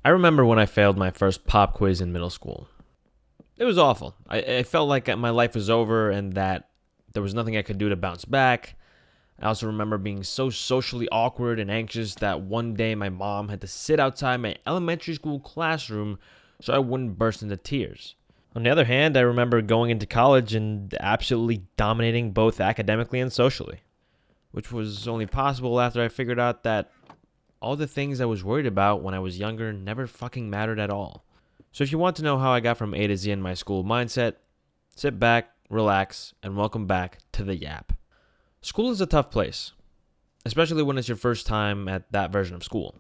I remember when I failed my first pop quiz in middle school. It was awful. I felt like my life was over and that there was nothing I could do to bounce back. I also remember being so socially awkward and anxious that one day my mom had to sit outside my elementary school classroom so I wouldn't burst into tears. On the other hand, I remember going into college and absolutely dominating both academically and socially, which was only possible after I figured out that all the things I was worried about when I was younger never fucking mattered at all. So if you want to know how I got from A to Z in my school mindset, sit back, relax, and welcome back to the Yap. School is a tough place, especially when it's your first time at that version of school.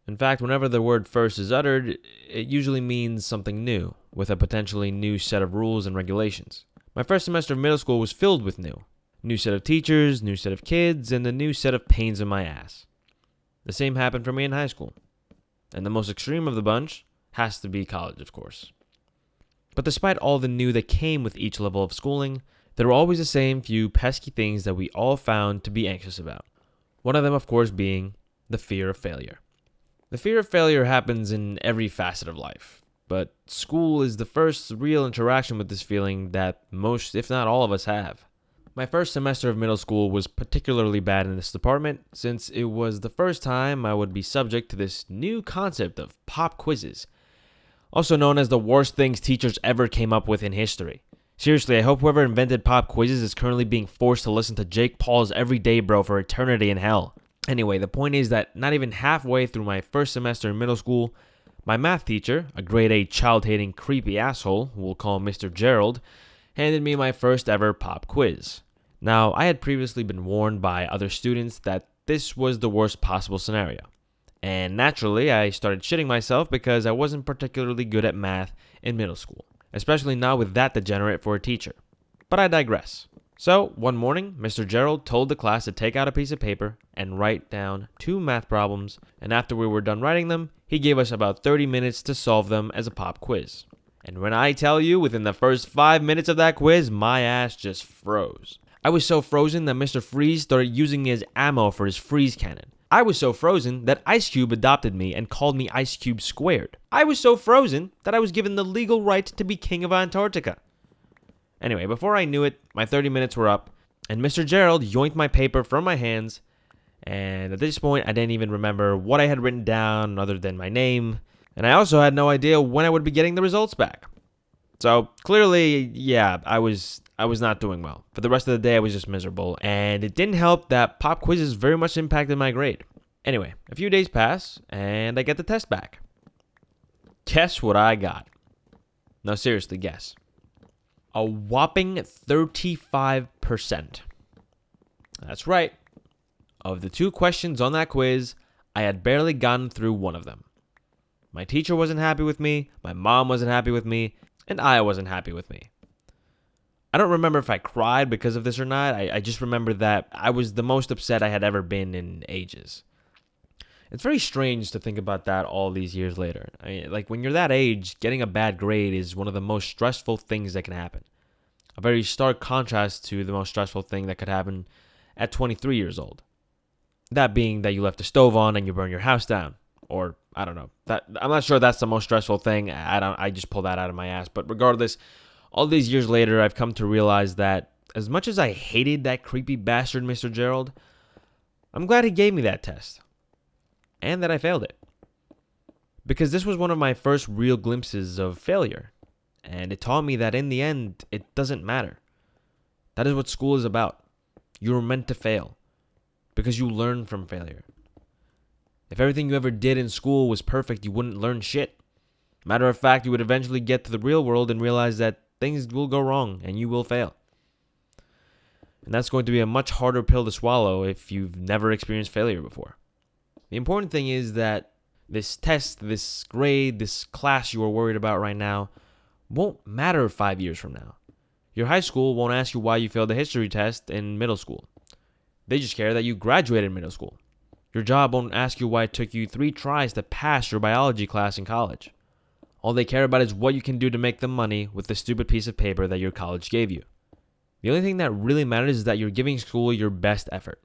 In fact, whenever the word first is uttered, it usually means something new, with a potentially new set of rules and regulations. My first semester of middle school was filled with new. New set of teachers, new set of kids, and a new set of pains in my ass. The same happened for me in high school. And the most extreme of the bunch has to be college, of course. But despite all the new that came with each level of schooling, there were always the same few pesky things that we all found to be anxious about. One of them, of course, being the fear of failure. The fear of failure happens in every facet of life, but school is the first real interaction with this feeling that most, if not all of us have. My first semester of middle school was particularly bad in this department since it was the first time I would be subject to this new concept of pop quizzes, also known as the worst things teachers ever came up with in history. Seriously, I hope whoever invented pop quizzes is currently being forced to listen to Jake Paul's Everyday Bro for eternity in hell. Anyway, the point is that not even halfway through my first semester in middle school, my math teacher, a grade A child-hating creepy asshole, we'll call Mr. Gerald, handed me my first ever pop quiz. Now, I had previously been warned by other students that this was the worst possible scenario. And naturally, I started shitting myself because I wasn't particularly good at math in middle school, especially not with that degenerate for a teacher. But I digress. So, one morning, Mr. Gerald told the class to take out a piece of paper and write down 2 math problems, and after we were done writing them, he gave us about 30 minutes to solve them as a pop quiz. And when I tell you, within the first 5 minutes of that quiz, my ass just froze. I was so frozen that Mr. Freeze started using me as ammo for his freeze cannon. I was so frozen that Ice Cube adopted me and called me Ice Cube Squared. I was so frozen that I was given the legal right to be king of Antarctica. Anyway, before I knew it, my 30 minutes were up, and Mr. Gerald yoinked my paper from my hands, and at this point, I didn't even remember what I had written down other than my name, and I also had no idea when I would be getting the results back. So, clearly, yeah, I was not doing well. For the rest of the day, I was just miserable, and it didn't help that pop quizzes very much impacted my grade. Anyway, a few days pass, and I get the test back. Guess what I got? No, seriously, guess. A whopping 35%. That's right. Of the 2 questions on that quiz, I had barely gotten through one of them. My teacher wasn't happy with me, my mom wasn't happy with me, and I wasn't happy with me. I don't remember if I cried because of this or not. I just remember that I was the most upset I had ever been in ages. It's very strange to think about that all these years later. I mean, like when you're that age, getting a bad grade is one of the most stressful things that can happen. A very stark contrast to the most stressful thing that could happen at 23 years old. That being that you left the stove on and you burn your house down. Or, I don't know. I'm not sure that's the most stressful thing. I just pulled that out of my ass. But regardless, all these years later, I've come to realize that as much as I hated that creepy bastard Mr. Gerald, I'm glad he gave me that test. And that I failed it. Because this was one of my first real glimpses of failure. And it taught me that in the end, it doesn't matter. That is what school is about. You were meant to fail. Because you learn from failure. If everything you ever did in school was perfect, you wouldn't learn shit. Matter of fact, you would eventually get to the real world and realize that things will go wrong and you will fail. And that's going to be a much harder pill to swallow if you've never experienced failure before. The important thing is that this test, this grade, this class you are worried about right now won't matter 5 years from now. Your high school won't ask you why you failed the history test in middle school. They just care that you graduated middle school. Your job won't ask you why it took you 3 tries to pass your biology class in college. All they care about is what you can do to make the money with the stupid piece of paper that your college gave you. The only thing that really matters is that you're giving school your best effort.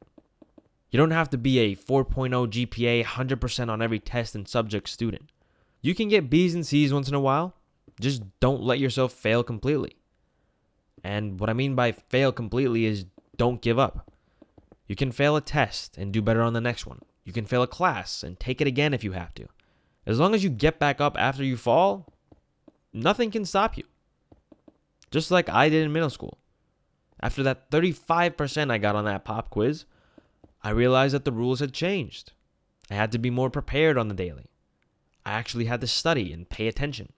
You don't have to be a 4.0 GPA, 100% on every test and subject student. You can get B's and C's once in a while. Just don't let yourself fail completely. And what I mean by fail completely is don't give up. You can fail a test and do better on the next one. You can fail a class and take it again if you have to. As long as you get back up after you fall, nothing can stop you. Just like I did in middle school. After that 35% I got on that pop quiz, I realized that the rules had changed. I had to be more prepared on the daily. I actually had to study and pay attention.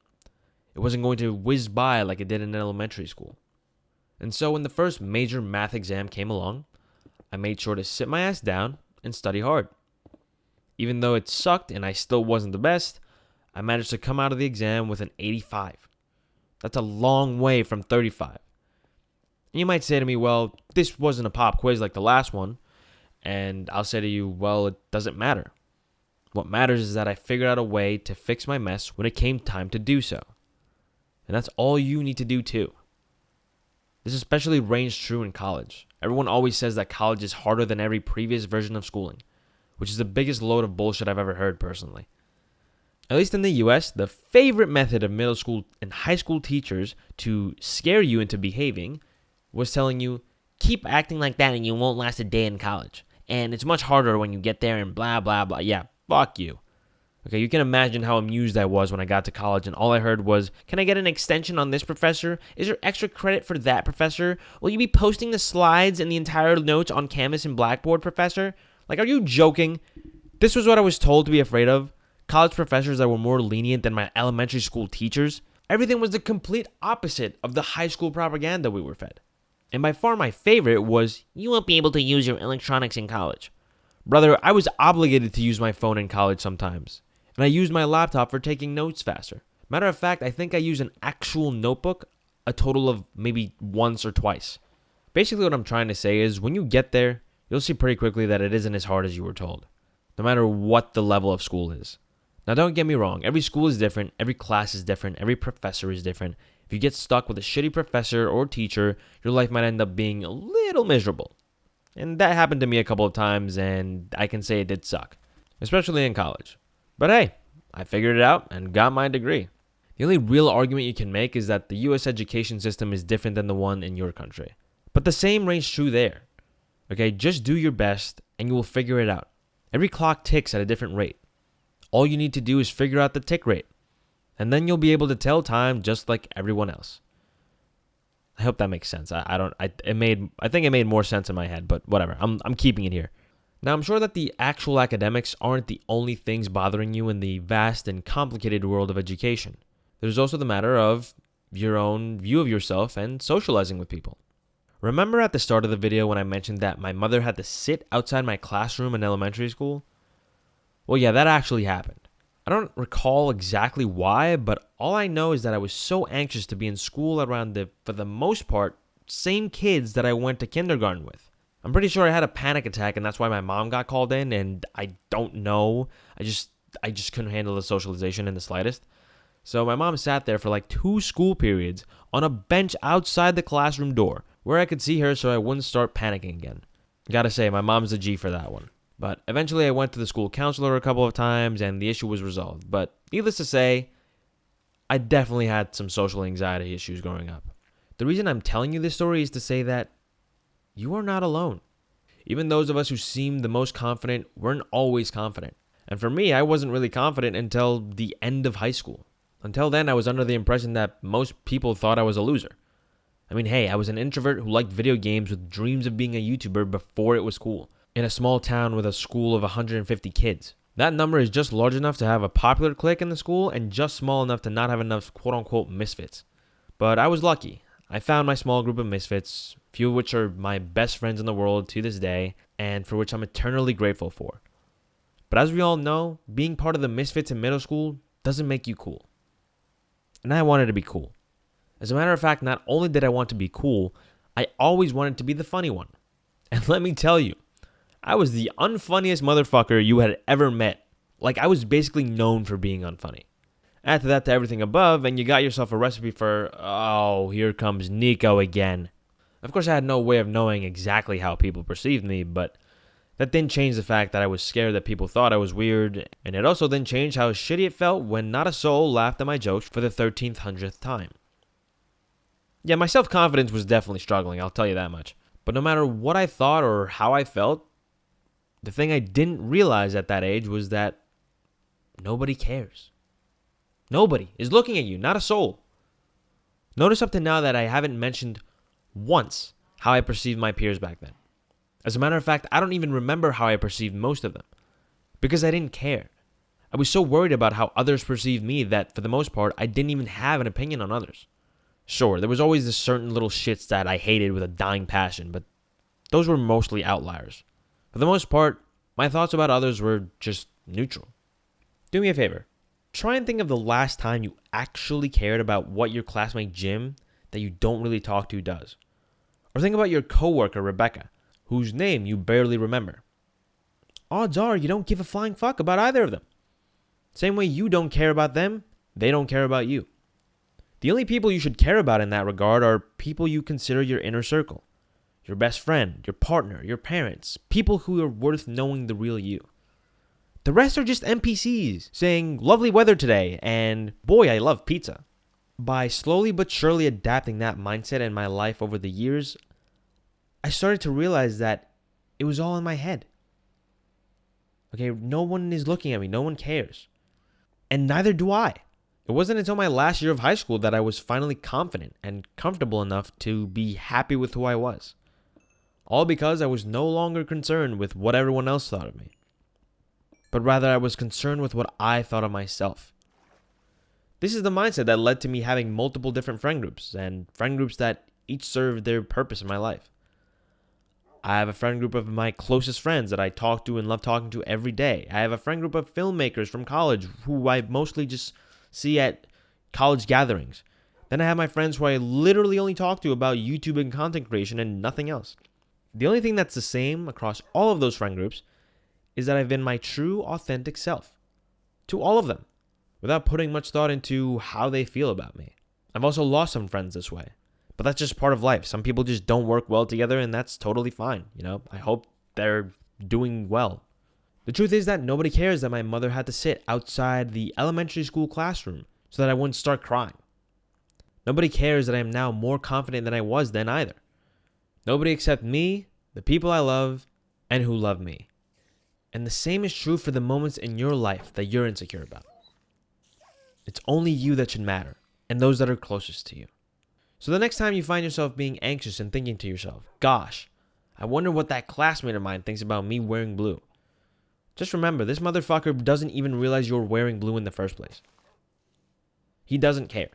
It wasn't going to whiz by like it did in elementary school. And so when the first major math exam came along, I made sure to sit my ass down and study hard. Even though it sucked and I still wasn't the best, I managed to come out of the exam with an 85. That's a long way from 35. And you might say to me, well, this wasn't a pop quiz like the last one. And I'll say to you, well, it doesn't matter. What matters is that I figured out a way to fix my mess when it came time to do so. And that's all you need to do too. This especially reigns true in college. Everyone always says that college is harder than every previous version of schooling, which is the biggest load of bullshit I've ever heard personally. At least in the US, the favorite method of middle school and high school teachers to scare you into behaving was telling you, keep acting like that and you won't last a day in college. And it's much harder when you get there and blah, blah, blah. Yeah, fuck you. Okay, you can imagine how amused I was when I got to college and all I heard was, can I get an extension on this professor? Is there extra credit for that professor? Will you be posting the slides and the entire notes on Canvas and Blackboard, professor? Like, are you joking? This was what I was told to be afraid of. College professors that were more lenient than my elementary school teachers. Everything was the complete opposite of the high school propaganda we were fed. And by far my favorite was, you won't be able to use your electronics in college. Brother, I was obligated to use my phone in college sometimes. And I used my laptop for taking notes faster. Matter of fact, I think I used an actual notebook a total of maybe once or twice. Basically what I'm trying to say is, when you get there, you'll see pretty quickly that it isn't as hard as you were told. No matter what the level of school is. Now don't get me wrong, every school is different, every class is different, every professor is different. If you get stuck with a shitty professor or teacher, your life might end up being a little miserable. And that happened to me a couple of times, and I can say it did suck. Especially in college. But hey, I figured it out and got my degree. The only real argument you can make is that the US education system is different than the one in your country. But the same rings true there. Okay, just do your best and you will figure it out. Every clock ticks at a different rate. All you need to do is figure out the tick rate. And then you'll be able to tell time just like everyone else. I hope that makes sense. I think it made more sense in my head, but whatever. I'm keeping it here. Now, I'm sure that the actual academics aren't the only things bothering you in the vast and complicated world of education. There's also the matter of your own view of yourself and socializing with people. Remember at the start of the video when I mentioned that my mother had to sit outside my classroom in elementary school? Well, yeah, that actually happened. I don't recall exactly why, but all I know is that I was so anxious to be in school around for the most part, same kids that I went to kindergarten with. I'm pretty sure I had a panic attack and that's why my mom got called in, and I don't know. I just couldn't handle the socialization in the slightest. So my mom sat there for like 2 school periods on a bench outside the classroom door where I could see her so I wouldn't start panicking again. Gotta say, my mom's a G for that one. But eventually I went to the school counselor a couple of times and the issue was resolved. But needless to say, I definitely had some social anxiety issues growing up. The reason I'm telling you this story is to say that you are not alone. Even those of us who seem the most confident weren't always confident. And for me, I wasn't really confident until the end of high school. Until then, I was under the impression that most people thought I was a loser. I mean, hey, I was an introvert who liked video games with dreams of being a YouTuber before it was cool. In a small town with a school of 150 kids. That number is just large enough to have a popular clique in the school and just small enough to not have enough quote-unquote misfits. But I was lucky. I found my small group of misfits, few of which are my best friends in the world to this day, and for which I'm eternally grateful for. But as we all know, being part of the misfits in middle school doesn't make you cool. And I wanted to be cool. As a matter of fact, not only did I want to be cool, I always wanted to be the funny one. And let me tell you, I was the unfunniest motherfucker you had ever met. Like, I was basically known for being unfunny. Add to that to everything above, and you got yourself a recipe for, oh, here comes Nico again. Of course, I had no way of knowing exactly how people perceived me, but That didn't change the fact that I was scared that people thought I was weird, and it also didn't change how shitty it felt when not a soul laughed at my jokes for the 1300th time. Yeah, my self-confidence was definitely struggling, I'll tell you that much. But no matter what I thought or how I felt, the thing I didn't realize at that age was that nobody cares. Nobody is looking at you, not a soul. Notice up to now that I haven't mentioned once how I perceived my peers back then. As a matter of fact, I don't even remember how I perceived most of them, because I didn't care. I was so worried about how others perceived me that, for the most part, I didn't even have an opinion on others. Sure, there was always this certain little shits that I hated with a dying passion, but those were mostly outliers. For the most part, my thoughts about others were just neutral. Do me a favor. Try and think of the last time you actually cared about what your classmate Jim, that you don't really talk to, does. Or think about your coworker Rebecca, whose name you barely remember. Odds are you don't give a flying fuck about either of them. Same way you don't care about them, they don't care about you. The only people you should care about in that regard are people you consider your inner circle. Your best friend, your partner, your parents, people who are worth knowing the real you. The rest are just NPCs saying, lovely weather today, and boy, I love pizza. By slowly but surely adapting that mindset in my life over the years, I started to realize that it was all in my head. Okay, no one is looking at me, no one cares. And neither do I. It wasn't until my last year of high school that I was finally confident and comfortable enough to be happy with who I was. All because I was no longer concerned with what everyone else thought of me, but rather I was concerned with what I thought of myself. This is the mindset that led to me having multiple different friend groups, and friend groups that each served their purpose in my life. I have a friend group of my closest friends that I talk to and love talking to every day. I have a friend group of filmmakers from college who I mostly just see at college gatherings. Then I have my friends who I literally only talk to about YouTube and content creation and nothing else. The only thing that's the same across all of those friend groups is that I've been my true, authentic self to all of them, without putting much thought into how they feel about me. I've also lost some friends this way, but that's just part of life. Some people just don't work well together, and that's totally fine. I hope they're doing well. The truth is that nobody cares that my mother had to sit outside the elementary school classroom so that I wouldn't start crying. Nobody cares that I am now more confident than I was then either. Nobody except me, the people I love, and who love me. And the same is true for the moments in your life that you're insecure about. It's only you that should matter, and those that are closest to you. So the next time you find yourself being anxious and thinking to yourself, gosh, I wonder what that classmate of mine thinks about me wearing blue. Just remember, this motherfucker doesn't even realize you're wearing blue in the first place. He doesn't care.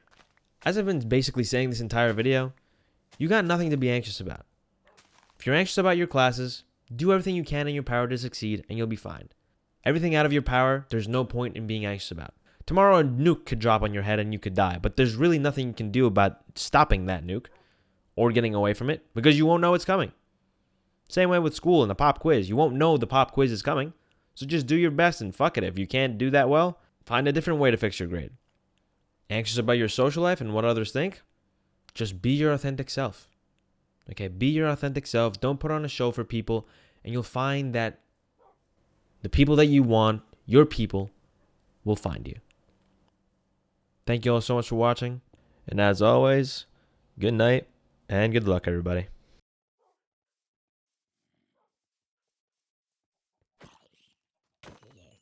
As I've been basically saying this entire video, you got nothing to be anxious about. If you're anxious about your classes, do everything you can in your power to succeed and you'll be fine. Everything out of your power, there's no point in being anxious about. Tomorrow a nuke could drop on your head and you could die, but there's really nothing you can do about stopping that nuke or getting away from it because you won't know it's coming. Same way with school and the pop quiz. You won't know the pop quiz is coming, so just do your best and fuck it. If you can't do that well, find a different way to fix your grade. Anxious about your social life and what others think? Just be your authentic self. Okay, be your authentic self. Don't put on a show for people, and you'll find that the people that you want, your people, will find you. Thank you all so much for watching. And as always, good night and good luck, everybody.